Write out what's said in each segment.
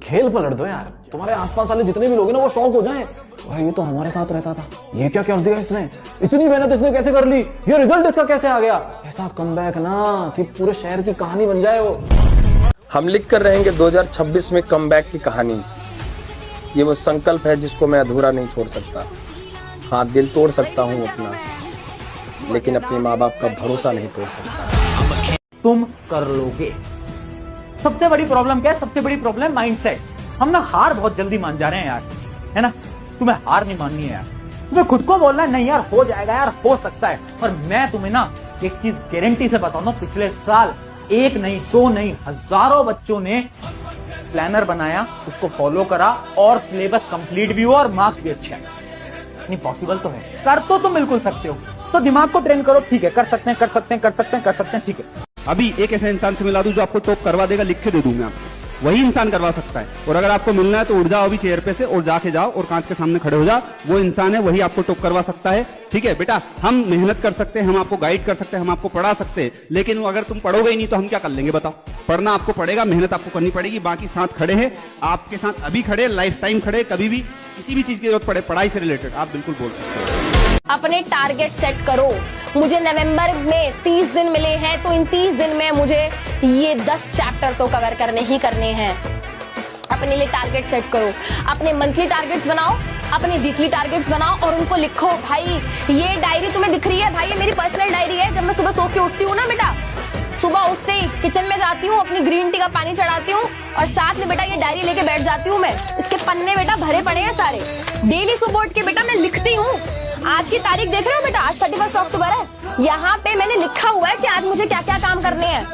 खेल पलट दो यार, तुम्हारे आसपास वाले जितने भी लोग हैं ना वो शौक हो जाएं। भाई ये तो हमारे साथ रहता था, ये क्या कर दिया इसने, इतनी मेहनत इसने कैसे कर ली, ये रिजल्ट इसका कैसे आ गया। ऐसा कमबैक ना कि पूरे शहर की कहानी बन जाए वो। हम लिख कर रहेंगे 2026 में कमबैक की कहानी। ये वो संकल्प है जिसको मैं अधूरा नहीं छोड़ सकता। हाँ, दिल तोड़ सकता हूँ अपना, लेकिन अपने माँ बाप का भरोसा नहीं तोड़ सकता। तुम कर लोगे। सबसे बड़ी प्रॉब्लम क्या है? सबसे बड़ी प्रॉब्लम माइंडसेट। हम ना हार बहुत जल्दी मान जा रहे हैं यार, है ना। तुम्हें हार नहीं माननी है यार, तुम्हें खुद को बोलना है नहीं यार हो जाएगा यार, हो सकता है। और मैं तुम्हें ना एक चीज गारंटी से बताऊं, पिछले साल एक नहीं दो नहीं हजारों बच्चों ने प्लानर बनाया, उसको फॉलो करा और सिलेबस कंप्लीट भी हुआ और मार्क्स भी अच्छे आए। नहीं पॉसिबल तो है, कर तो तुम बिल्कुल सकते हो। तो दिमाग को ट्रेन करो, ठीक है कर सकते हैं कर सकते हैं कर सकते हैं कर सकते हैं, ठीक है। अभी एक ऐसा इंसान से मिला दूं जो आपको टॉप करवा देगा, लिख के दे दूं मैं आपको, वही इंसान करवा सकता है। और अगर आपको मिलना है तो उड़ जाओ अभी चेयर पे से और जाके जाओ और कांच के सामने खड़े हो जाओ, वो इंसान है वही आपको टॉप करवा सकता है। ठीक है बेटा, हम मेहनत कर सकते हैं, हम आपको गाइड कर सकते हैं, हम आपको पढ़ा सकते हैं, लेकिन अगर तुम पढ़ोगे ही नहीं तो हम क्या कर लेंगे बताओ। पढ़ना आपको पड़ेगा, मेहनत आपको करनी पड़ेगी। बाकी साथ खड़े हैं, आपके साथ अभी खड़े, लाइफ टाइम खड़े, कभी भी किसी भी चीज की जरूरत पड़े पढ़ाई से रिलेटेड आप बिल्कुल बोल सकते हो। अपने टारगेट सेट करो। मुझे नवंबर में 30 दिन मिले हैं, तो इन 30 दिन में मुझे ये 10 चैप्टर तो कवर करने ही करने हैं। अपने लिए टारगेट सेट करो, अपने मंथली टारगेट्स बनाओ, अपने वीकली टारगेट्स बनाओ और उनको लिखो। भाई ये डायरी तुम्हें दिख रही है, भाई ये मेरी पर्सनल डायरी है। जब मैं सुबह सो के उठती हूँ ना बेटा, सुबह उठते ही किचन में जाती हूँ, अपनी ग्रीन टी का पानी चढ़ाती हूँ और साथ में बेटा ये डायरी लेके बैठ जाती हूँ मैं। इसके पन्ने बेटा भरे पड़े हैं सारे, डेली सुबह उठ के बेटा मैं लिखती हूँ। आज की तारीख देख रहे हो बेटा, आज 31 अक्टूबर है। यहाँ पे मैंने लिखा हुआ है कि आज मुझे क्या क्या काम करने हैं।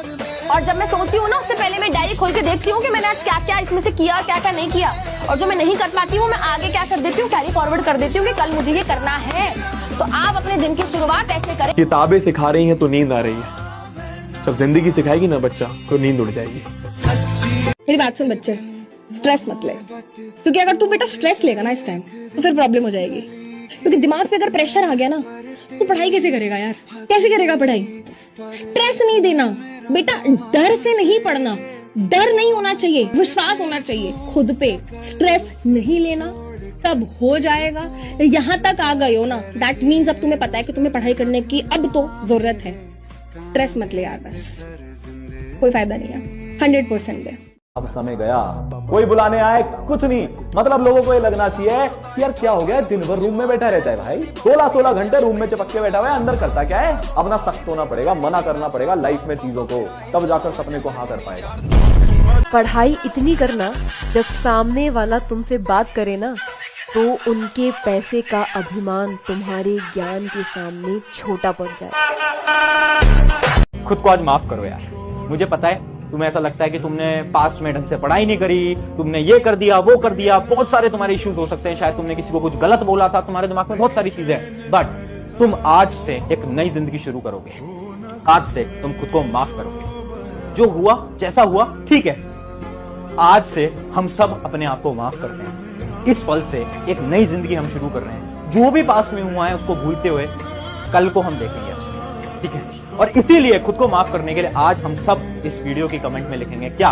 और जब मैं सोती हूँ ना उससे पहले मैं डायरी खोल के देखती हूँ कि मैंने आज क्या क्या इसमें से किया और क्या क्या नहीं किया। और जो मैं नहीं कर पाती हूँ मैं आगे क्या कर देती हूँ, कैरी फॉरवर्ड कर देती हूँ कि कल मुझे ये करना है। तो आप अपने दिन की शुरुआत ऐसे करें। किताबें सिखा रही हैं तो नींद आ रही है, जब जिंदगी सिखाएगी ना बच्चा तो नींद उड़ जाएगी। मेरी बात सुन बच्चे, स्ट्रेस मत ले, क्योंकि अगर तू बेटा स्ट्रेस लेगा ना इस टाइम तो फिर प्रॉब्लम हो जाएगी। क्योंकि दिमाग पे अगर प्रेशर आ गया ना तो पढ़ाई कैसे करेगा यार, कैसे करेगा पढ़ाई। स्ट्रेस नहीं देना बेटा, डर से नहीं पढ़ना, डर नहीं होना चाहिए, विश्वास होना चाहिए खुद पे। स्ट्रेस नहीं लेना, तब हो जाएगा। यहाँ तक आ गए हो ना, दैट मीन्स अब तुम्हें पता है कि तुम्हें पढ़ाई करने की अब तो जरूरत है। स्ट्रेस मत ले यार, बस कोई फायदा नहीं है, 100% दे। अब समय गया, कोई बुलाने आए कुछ नहीं, मतलब लोगों को ये लगना चाहिए कि यार क्या हो गया, दिन भर रूम में बैठा रहता है भाई, 16-16 घंटे रूम में चिपक के बैठा हुआ है, अंदर करता क्या है। अपना सख्त होना पड़ेगा, मना करना पड़ेगा लाइफ में चीजों को, तब जाकर सपने को हाँ कर पाएगा। पढ़ाई इतनी करना, जब सामने वाला तुमसे बात करे ना तो उनके पैसे का अभिमान तुम्हारे ज्ञान के सामने छोटा पड़ जाए। खुद को आज माफ करो यार। मुझे पता है तुम्हें ऐसा लगता है कि तुमने पास्ट में ढंग से पढ़ाई नहीं करी, तुमने ये कर दिया वो कर दिया, बहुत सारे तुम्हारे इश्यूज हो सकते हैं, शायद तुमने किसी को कुछ गलत बोला था, तुम्हारे दिमाग में बहुत सारी चीजें हैं। बट तुम आज से एक नई जिंदगी शुरू करोगे, आज से तुम खुद को माफ करोगे। जो हुआ जैसा हुआ ठीक है, आज से हम सब अपने आप को माफ करते हैं। इस पल से एक नई जिंदगी हम शुरू कर रहे हैं। जो भी पास्ट में हुआ है उसको भूलते हुए कल को हम देखेंगे आपसे, ठीक है। और इसीलिए खुद को माफ करने के लिए आज हम सब इस वीडियो की कमेंट में लिखेंगे क्या,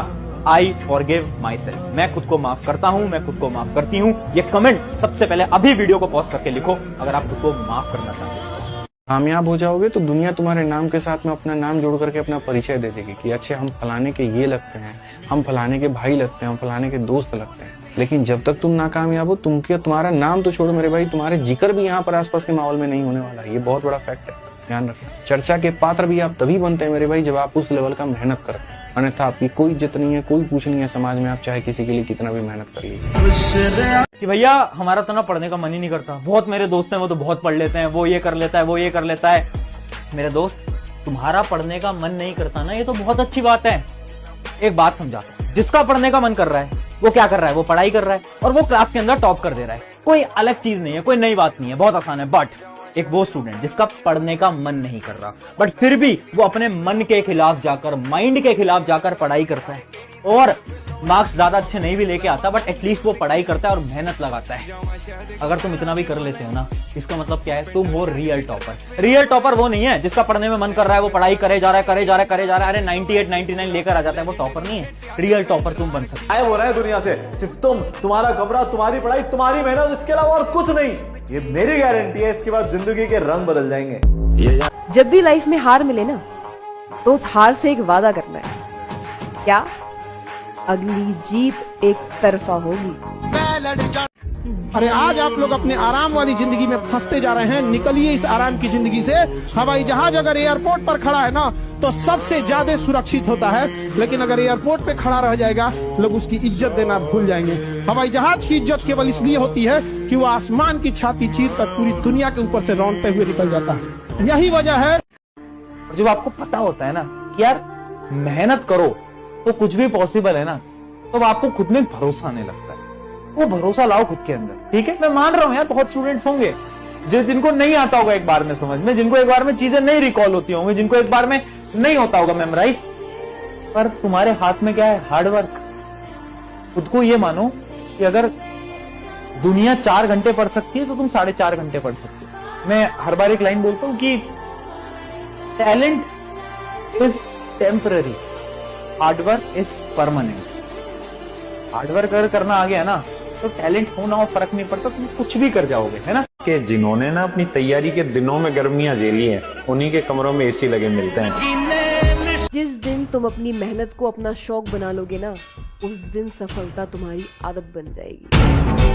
आई फॉरगिव माई सेल्फ। मैं खुद को माफ करता हूं, मैं खुद को माफ करती हूं। ये कमेंट सबसे पहले अभी वीडियो को पॉज करके लिखो अगर आप खुद को माफ करना चाहते हो। कामयाब हो जाओगे तो दुनिया तुम्हारे नाम के साथ में अपना नाम जोड़ करके अपना परिचय दे देगी कि अच्छे हम फलाने के ये लगते हैं, हम फलाने के भाई लगते हैं, हम फलाने के दोस्त लगते हैं। लेकिन जब तक तुम नाकामयाब हो, तुम्हारा नाम तो छोड़ो मेरे भाई, तुम्हारे जिक्र भी यहाँ पर आसपास के माहौल में नहीं होने वाला। ये बहुत बड़ा फैक्ट है, ध्यान रखना। चर्चा के पात्र भी आप तभी बनते हैं मेरे भाई जब आप उस लेवल का मेहनत करते हैं, अन्यथा आपकी कोई इज्जत नहीं है, कोई पूछ नहीं है समाज में, आप चाहे किसी के लिए कितना भी मेहनत कर लीजिए। कि भैया हमारा तो ना पढ़ने का मन ही नहीं करता, बहुत मेरे दोस्त हैं वो तो बहुत पढ़ लेते हैं, वो ये कर लेता है वो ये कर लेता है। मेरे दोस्त, तुम्हारा पढ़ने का मन नहीं करता ना, ये तो बहुत अच्छी बात है। एक बात समझा, जिसका पढ़ने का मन कर रहा है वो क्या कर रहा है, वो पढ़ाई कर रहा है और वो क्लास के अंदर टॉप कर दे रहा है। कोई अलग चीज नहीं है, कोई नई बात नहीं है, बहुत आसान है। बट एक वो स्टूडेंट जिसका पढ़ने का मन नहीं कर रहा बट फिर भी वो अपने मन के खिलाफ जाकर, माइंड के खिलाफ जाकर पढ़ाई करता है और मार्क्स ज्यादा अच्छे नहीं भी लेके आता, बट एटलीस्ट वो पढ़ाई करता है और मेहनत लगाता है। अगर तुम इतना भी कर लेते हो ना, इसका मतलब क्या है, तुम हो रियल टॉपर। रियल टॉपर वो नहीं है जिसका पढ़ने में मन कर रहा है, वो पढ़ाई करे जा रहा है, अरे 98 99 लेकर आ जाता है, वो टॉपर नहीं है। रियल टॉपर तुम बन सकते गायब हो रहे हैं दुनिया से, सिर्फ तुम, तुम्हारा कमरा, तुम्हारी पढ़ाई, तुम्हारी मेहनत, इसके अलावा और कुछ नहीं। ये मेरी गारंटी है, इसके बाद जिंदगी के रंग बदल जाएंगे। जब भी लाइफ में हार मिले ना, तो उस हार से एक वादा करना है। क्या? अगली जीत एक तरफा होगी। अरे आज आप लोग अपने आराम वाली जिंदगी में फंसते जा रहे हैं, निकलिए इस आराम की जिंदगी से। हवाई जहाज अगर एयरपोर्ट पर खड़ा है ना, तो सबसे ज्यादा सुरक्षित होता है, लेकिन अगर एयरपोर्ट पे खड़ा रह जाएगा, लोग उसकी इज्जत देना भूल जाएंगे। हवाई जहाज की इज्जत केवल इसलिए होती है कि वो आसमान की छाती चीर कर पूरी दुनिया के ऊपर से रौंदते हुए निकल जाता है। यही वजह है। जब आपको पता होता है ना कि यार मेहनत करो तो कुछ भी पॉसिबल है ना, तो आपको खुद में भरोसा आने लगता है। वो भरोसा लाओ खुद के अंदर, ठीक है। मैं मान रहा हूं यार, बहुत स्टूडेंट्स होंगे जिनको नहीं आता होगा एक बार में समझ में, जिनको एक बार में चीजें नहीं रिकॉल होती होंगी, जिनको एक बार में नहीं होता होगा मेमोराइज, पर तुम्हारे हाथ में क्या है? हार्डवर्क। खुद को ये मानो कि अगर दुनिया 4 घंटे पढ़ सकती है तो तुम 4.5 घंटे पढ़ सकते हो। मैं हर बार एक लाइन बोलता हूं कि talent is temporary, hard work is permanent. Hard work अगर करना आ गया ना, तो टैलेंट हो ना हो फर्क नहीं पड़ता, तुम कुछ भी कर जाओगे, है ना। कि जिन्होंने ना अपनी तैयारी के दिनों में गर्मियां झेली हैं, उन्हीं के कमरों में एसी लगे मिलते हैं। जिस दिन तुम अपनी मेहनत को अपना शौक बना लोगे ना, उस दिन सफलता तुम्हारी आदत बन जाएगी।